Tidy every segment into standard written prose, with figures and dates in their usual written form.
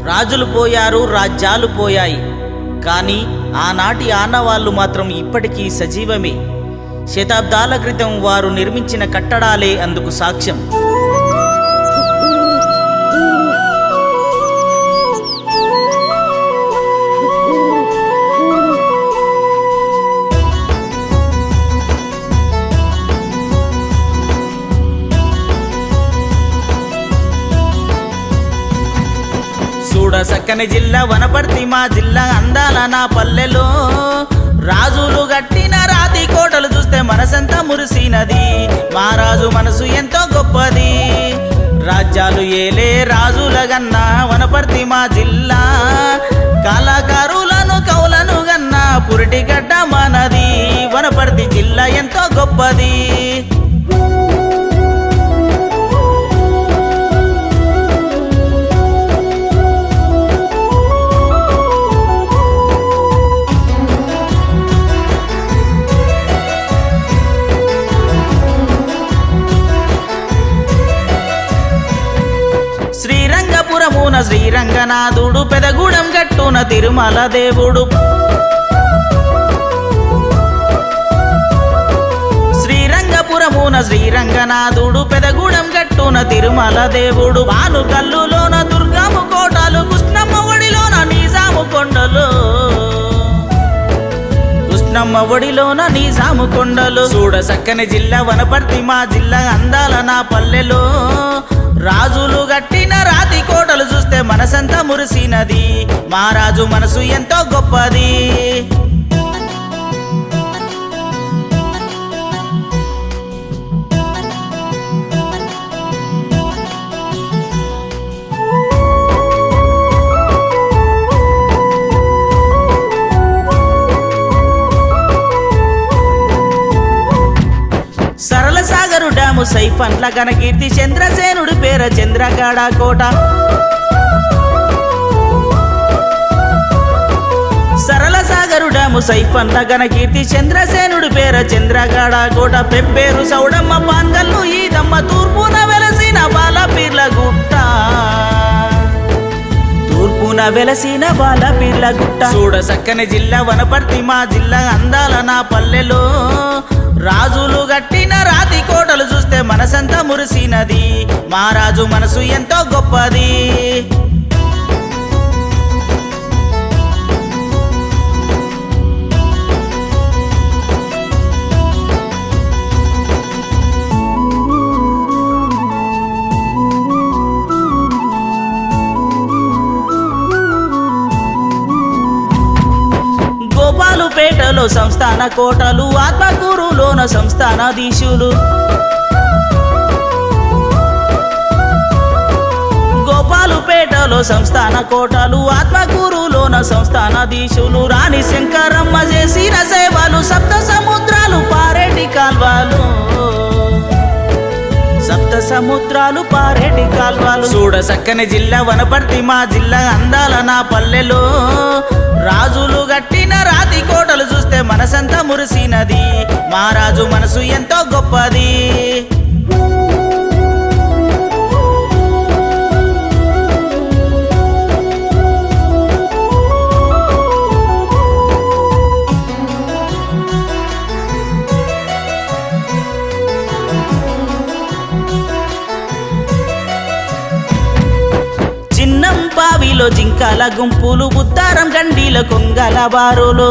రాజులు పోయారు, రాజ్యాలు పోయాయి, కానీ ఆనాటి ఆనవాళ్లు మాత్రం ఇప్పటికీ సజీవమే. శతాబ్దాల క్రితం వారు నిర్మించిన కట్టడాలే అందుకు సాక్ష్యం. సక్కని జిల్లా వనపర్తి మా జిల్లా, అందాల నా పల్లెలో రాజులు గట్టిన రాతి కోటలు చూస్తే మనసంతా మురిసినది. మా రాజు మనసు ఎంతో గొప్పది, రాజ్యాలు ఏలే రాజుల గన్నా వనపర్తి మా జిల్లా. కళాకారులను కౌలను గన్నా పురిటి గడ్డ మనది, వనపర్తి జిల్లా ఎంతో గొప్పది. శ్రీరంగపురమున శ్రీరంగనాథుడు, పెదగూడెం గట్టున తిరుమల దేవుడు. శ్రీరంగపురమున శ్రీరంగనాథుడు, పెదగూడెం గట్టున తిరుమల దేవుడు. పానుకల్లులోన దుర్గమ్మ కోటలు, కృష్ణమ్మ ఒడిలోన నిజాము కొండలు, కృష్ణమ్మ ఒడిలోన నిజాము కొండలు. చూడ సక్కని జిల్లా వనపర్తి మా జిల్లా, అందాల నా పల్లెలో రాజులు గట్టిన రాతి కోటలు చూస్తే మనసంతా మురిసినది. మా రాజు మనసు ఎంతో గొప్పది. సరళసాగరు డ్యాము, సైఫన్ల ఘనకీర్తి, చంద్రసేనుడి పేర చంద్రగాడ కోట. సరళసాగరు డ్యాము, సైఫన్ల ఘనకీర్తి, చంద్రసేనుడి పేర చంద్రగాడ కోట. పెబ్బేరు సౌడమ్మ, పాన్గల్లు ఈదమ్మ, తూర్పున వెలసిన బాలపీర్ల గుట్ట, తూర్పున వెలసిన బాలపీర్ల గుట్ట. చూడ సక్కని జిల్లా వనపర్తి మా జిల్లా, అందాల నా పల్లెలో రాజులు గట్టిన రాతి కోటలు చూస్తే మనసంతా మురిసినది. మా రాజు మనసు ఎంతో గొప్పది. గోపాలుపేటలో సంస్థాన కోటలు, ఆత్మకూరులోన సంస్థానాధీశులు. గోపాలుపేటలో సంస్థాన కోటలు, ఆత్మకూరులోన సంస్థానాధీశులు. రాణి శంకరమ్మ చేసిన సేవలు, సప్త సముద్రాలు పారేటి కాల్వాలు, సప్త సముద్రాలు పారేటి కాల్వాలు. చూడ సక్కని జిల్లా వనపర్తి మా జిల్లా, అందాల నా పల్లెలో రాజులు గట్టిన రాతి కోటలు చూస్తే మనసంతా మురిసినది. మా రాజు మనసు ఎంతో గొప్పది. బావిలో జింకల గుంపులు, బుద్ధారం గండిల కొంగల బారులు.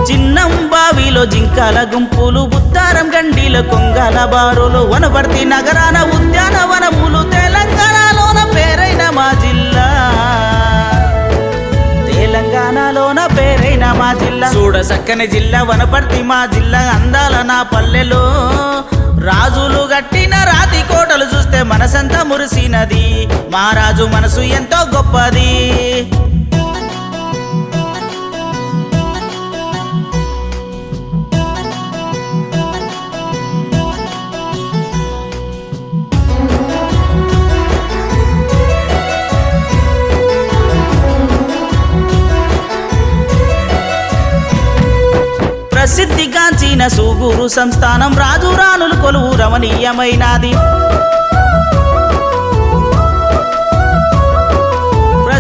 చిన్నం బావిలో జింకల గుంపులు, బుద్ధారం గండిల కొంగల బారులు. వనపర్తి నగరాన ఉద్యానవనములు, తెలంగాణలోన పేరైన మా జిల్లా, తెలంగాణలోన పేరైన మా జిల్లా. చూడ సక్కని జిల్లా వనపర్తి మా జిల్లా, అందాల నా పల్లెలో రాజులు గట్టిన రాతి కోటలు చూస్తే మనసంతా మురిసినది. మా రాజు మనసు ఎంతో గొప్పది. ప్రసిద్ధిగాంచిన సూగూరు సంస్థానం, రాజు రాణులు కొలువు రమణీయమైనది.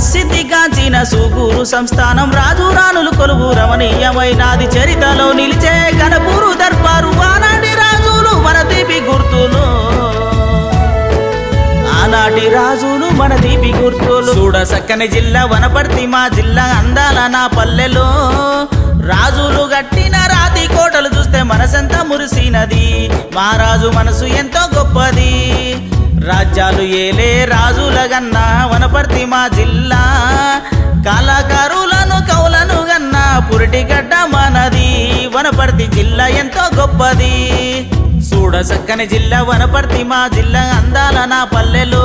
ప్రసిద్ధిగాంచిన సూగూరు సంస్థానం రాజు రాణులు కొలువు రమణీయమైనది చరితలో నిలిచే గణపూరు దర్బారు ఆనాటి రాజులు మన తీపి గుర్తులు ఆనాటి రాజులు మన తీపి గుర్తులు చూడ సక్కని జిల్లా వనపర్తి మా జిల్లా అందాల నా పల్లెలో రాజులు గట్టిన రాతి కోటలు చూస్తే మనసంతా మురిసినది మా రాజు మనసు ఎంతో గొప్పది రాజ్యాలు ఏలే రాజుల గన్నా వనపర్తి మా జిల్లా కళాకారులను కౌలను గన్నా పురిటిగడ్డ మనది వనపర్తి జిల్లా ఎంతో గొప్పది చూడ చక్కని జిల్లా వనపర్తి మా జిల్లా అందాల నా పల్లెలో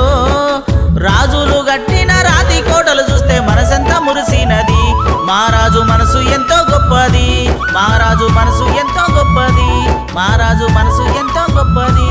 రాజులు గట్టిన రాతి కోటలు చూస్తే మనసంతా మురిసినది మా రాజు మనసు ఎంతో గొప్పది మా రాజు మనసు ఎంతో గొప్పది మా రాజు మనసు ఎంతో గొప్పది